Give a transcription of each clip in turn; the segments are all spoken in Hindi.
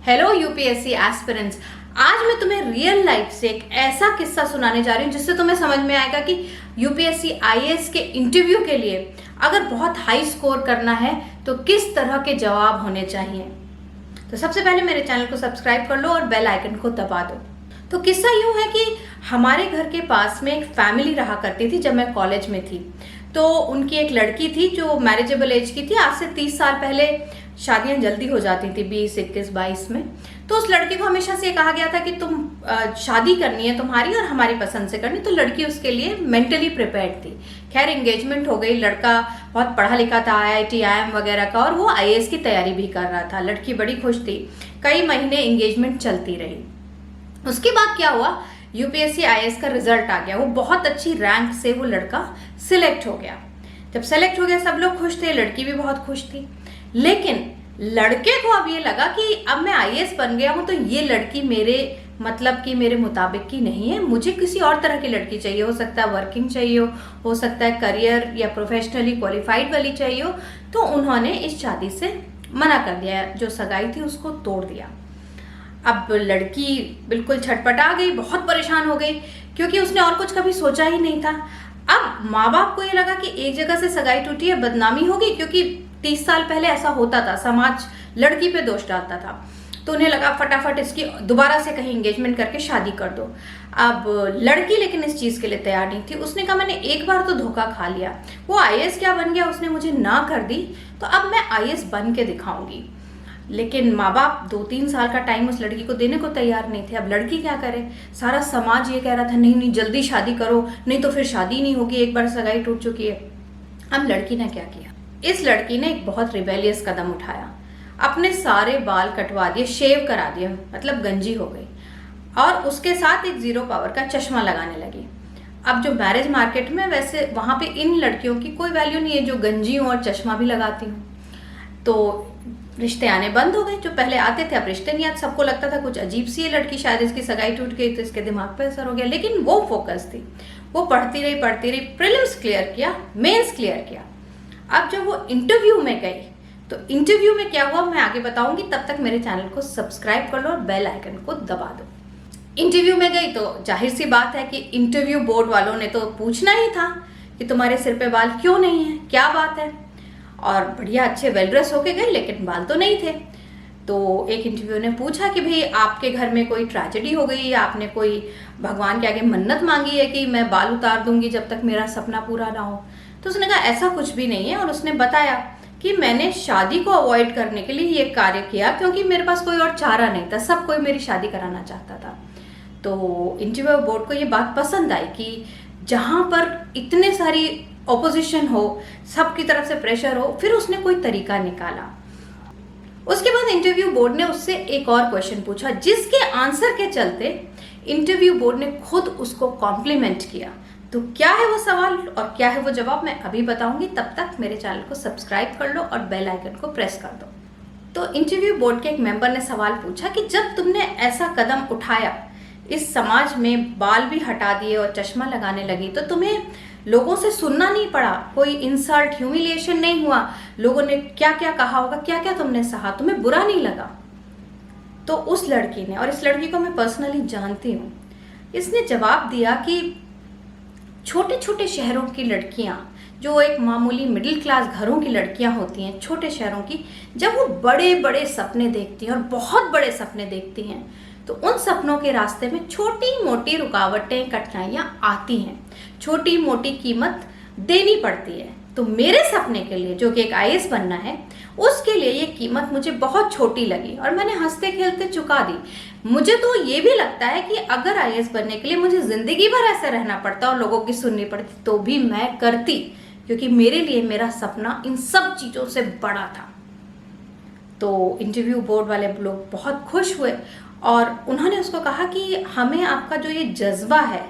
Hello UPSC aspirants. आज मैं तुम्हें रियल लाइफ से एक ऐसा किस्सा सुनाने जा रही हूँ जिससे तुम्हें समझ में आएगा कि यूपीएससी आईएएस के इंटरव्यू के लिए अगर बहुत हाई स्कोर करना है तो किस तरह के जवाब होने चाहिए। तो सबसे पहले मेरे चैनल को सब्सक्राइब कर लो और बेल आइकन को दबा दो। तो किस्सा यूँ है कि हमारे घर के पास में एक फैमिली रहा करती थी जब मैं कॉलेज में थी। तो उनकी एक लड़की थी जो मैरिजेबल एज की थी। आज से 30 साल पहले शादियां जल्दी हो जाती थी, 20, 21, 22 में। तो उस लड़की को हमेशा से कहा गया था कि तुम शादी करनी है तुम्हारी और हमारी पसंद से करनी। तो लड़की उसके लिए मेंटली प्रिपेयर्ड थी। खैर एंगेजमेंट हो गई। लड़का बहुत पढ़ा लिखा था, IIT IIM वगैरह का, और वो IAS की तैयारी भी कर रहा था। लड़की बड़ी खुश थी। कई महीने एंगेजमेंट चलती रही। उसके बाद क्या हुआ, यूपीएससी IAS का रिजल्ट आ गया। वो बहुत अच्छी रैंक से वो लड़का सिलेक्ट हो गया। जब सेलेक्ट हो गया सब लोग खुश थे, लड़की भी बहुत खुश थी। लेकिन लड़के को अब ये लगा कि अब मैं IAS बन गया हूं तो ये लड़की मेरे मुताबिक की नहीं है। मुझे किसी और तरह की लड़की चाहिए। हो सकता है वर्किंग चाहिए हो सकता है करियर या प्रोफेशनली क्वालिफाइड वाली चाहिए हो। तो उन्होंने इस शादी से मना कर दिया। जो सगाई थी उसको तोड़ दिया। अब लड़की बिल्कुल छटपटा गई, बहुत परेशान हो गई, क्योंकि उसने और कुछ कभी सोचा ही नहीं था। अब माँ बाप को ये लगा कि एक जगह से सगाई टूटी है, बदनामी होगी, क्योंकि 30 साल पहले ऐसा होता था, समाज लड़की पे दोष डालता था। तो उन्हें लगा फटाफट इसकी दोबारा से कहीं एंगेजमेंट करके शादी कर दो। अब लड़की लेकिन इस चीज़ के लिए तैयार नहीं थी। उसने कहा मैंने एक बार तो धोखा खा लिया, वो IAS क्या बन गया, उसने मुझे ना कर दी, तो अब मैं IAS बन के दिखाऊंगी। लेकिन माँ बाप 2-3 साल का टाइम उस लड़की को देने को तैयार नहीं थे। अब लड़की क्या करे, सारा समाज ये कह रहा था नहीं नहीं जल्दी शादी करो, नहीं तो फिर शादी नहीं होगी, एक बार सगाई टूट चुकी है। अब लड़की ने क्या किया, इस लड़की ने एक बहुत रिबेलियस कदम उठाया। अपने सारे बाल कटवा दिए, शेव करा दिए, मतलब गंजी हो गई, और उसके साथ एक 0 पावर का चश्मा लगाने लगी। अब जो मैरिज मार्केट में वैसे वहाँ पे इन लड़कियों की कोई वैल्यू नहीं है जो गंजी हूँ और चश्मा भी लगाती हूँ। तो रिश्ते आने बंद हो गए। जो पहले आते थे अब रिश्ते नहीं आते। सबको लगता था कुछ अजीब सी है लड़की, शायद इसकी सगाई टूट गई तो इसके दिमाग पे असर हो गया। लेकिन वो फोकस थी, वो पढ़ती रही, प्रीलिम्स क्लियर किया, मेंस क्लियर किया। अब जब वो इंटरव्यू में गई तो इंटरव्यू में क्या हुआ मैं आगे बताऊंगी। तब तक मेरे चैनल को सब्सक्राइब कर लो और बेल आइकन को दबा दो। इंटरव्यू में गई तो जाहिर सी बात है कि इंटरव्यू बोर्ड वालों ने तो पूछना ही था कि तुम्हारे सिर पे बाल क्यों नहीं है, क्या बात है। और बढ़िया अच्छे वेल ड्रेस होके गए, लेकिन बाल तो नहीं थे। तो एक इंटरव्यू ने पूछा कि भाई आपके घर में कोई ट्रेजेडी हो गई या आपने कोई भगवान के आगे मन्नत मांगी है कि मैं बाल उतार दूंगी जब तक मेरा सपना पूरा ना हो। तो उसने कहा ऐसा कुछ भी नहीं है, और उसने बताया कि मैंने शादी को अवॉइड करने के लिए ये कार्य किया क्योंकि मेरे पास कोई और चारा नहीं था, सब कोई मेरी शादी कराना चाहता था। तो इंटरव्यू बोर्ड को ये बात पसंद आई कि जहाँ पर इतने सारी ऑपोजिशन हो, सबकी तरफ से प्रेशर हो, फिर उसने कोई तरीका निकाला। उसके बाद इंटरव्यू बोर्ड ने उससे एक और क्वेश्चन पूछा जिसके आंसर के चलते इंटरव्यू बोर्ड ने खुद उसको कॉम्प्लीमेंट किया। तो क्या है वो सवाल और क्या है वो जवाब मैं अभी बताऊंगी। तब तक मेरे चैनल को सब्सक्राइब कर लो और बेल आइकन को प्रेस कर दो। तो इंटरव्यू बोर्ड के एक मेंबर ने सवाल पूछा कि जब तुमने ऐसा कदम उठाया, इस समाज में बाल भी हटा दिए और चश्मा लगाने लगी, तो तुम्हें लोगों से सुनना नहीं पड़ा, कोई इंसल्ट ह्यूमिलिएशन नहीं हुआ, लोगों ने क्या क्या कहा होगा, क्या क्या तुमने सहा, तुम्हें बुरा नहीं लगा? तो उस लड़की ने, और इस लड़की को मैं पर्सनली जानती हूँ, इसने जवाब दिया कि छोटे छोटे शहरों की लड़कियां, जो एक मामूली मिडिल क्लास घरों की लड़कियां होती हैं छोटे शहरों की, जब वो बड़े बड़े सपने देखती हैं और बहुत बड़े सपने देखती हैं तो उन सपनों के रास्ते में छोटी मोटी रुकावटें, कठिनाइयां आती हैं, छोटी मोटी कीमत देनी पड़ती है। तो मेरे सपने के लिए जो कि एक IAS बनना है, उसके लिए ये कीमत मुझे बहुत छोटी लगी और मैंने हंसते खेलते चुका दी। मुझे तो ये भी लगता है कि अगर IAS बनने के लिए मुझे जिंदगी भर ऐसे रहना पड़ता और लोगों की सुननी पड़ती तो भी मैं करती, क्योंकि मेरे लिए मेरा सपना इन सब चीज़ों से बड़ा था। तो इंटरव्यू बोर्ड वाले लोग बहुत खुश हुए और उन्होंने उसको कहा कि हमें आपका जो ये जज्बा है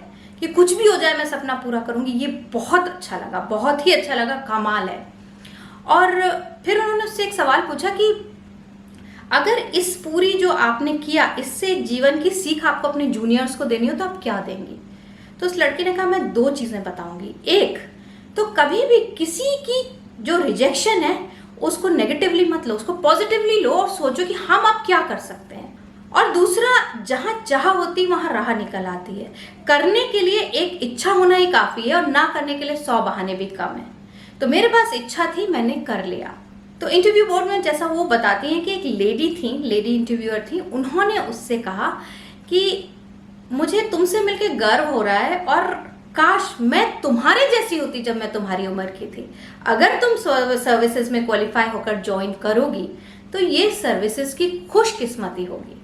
कि कुछ भी हो जाए मैं सपना पूरा करूंगी, ये बहुत अच्छा लगा, बहुत ही अच्छा लगा, कमाल है। और फिर उन्होंने उससे एक सवाल पूछा कि अगर इस पूरी जो आपने किया इससे एक जीवन की सीख आपको अपने जूनियर्स को देनी हो तो आप क्या देंगी? तो उस लड़की ने कहा मैं 2 चीज़ें बताऊंगी। एक तो कभी भी किसी की जो रिजेक्शन है उसको नेगेटिवली मत लो, उसको पॉजिटिवली लो और सोचो कि हम अब क्या कर सकते हैं। और दूसरा, जहाँ चाह होती वहाँ राह निकल आती है। करने के लिए एक इच्छा होना ही काफ़ी है और ना करने के लिए 100 बहाने भी कम है। तो मेरे पास इच्छा थी, मैंने कर लिया। तो इंटरव्यू बोर्ड में जैसा वो बताती हैं कि एक लेडी इंटरव्यूअर थी, उन्होंने उससे कहा कि मुझे तुमसे मिलकर गर्व हो रहा है और काश मैं तुम्हारे जैसी होती जब मैं तुम्हारी उम्र की थी। अगर तुम सर्विसेज में क्वालिफाई होकर ज्वाइन करोगी तो ये सर्विसेज की खुशकिस्मती होगी।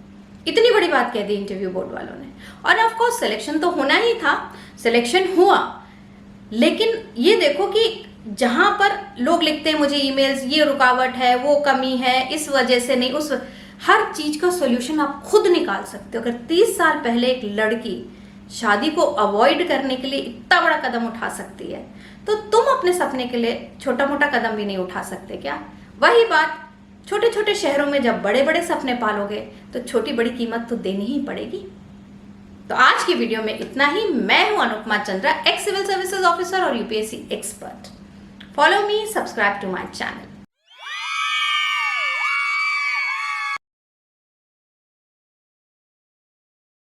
इतनी बड़ी बात कह दी इंटरव्यू बोर्ड वालों ने। और ऑफ कोर्स सिलेक्शन तो होना ही था, सिलेक्शन हुआ। लेकिन ये देखो कि जहां पर लोग लिखते हैं मुझे ईमेल्स, ये रुकावट है, वो कमी है, इस वजह से नहीं, उस हर चीज का सॉल्यूशन आप खुद निकाल सकते हो। अगर 30 साल पहले एक लड़की शादी को अवॉइड करने के लिए इतना बड़ा कदम उठा सकती है, तो तुम अपने सपने के लिए छोटा मोटा कदम भी नहीं उठा सकते क्या? वही बात, छोटे छोटे शहरों में जब बड़े बड़े सपने पालोगे तो छोटी बड़ी कीमत तो देनी ही पड़ेगी। तो आज की वीडियो में इतना ही। मैं हूं Anupama Chandra, ex civil services officer और UPSC expert. Follow me, subscribe to my channel.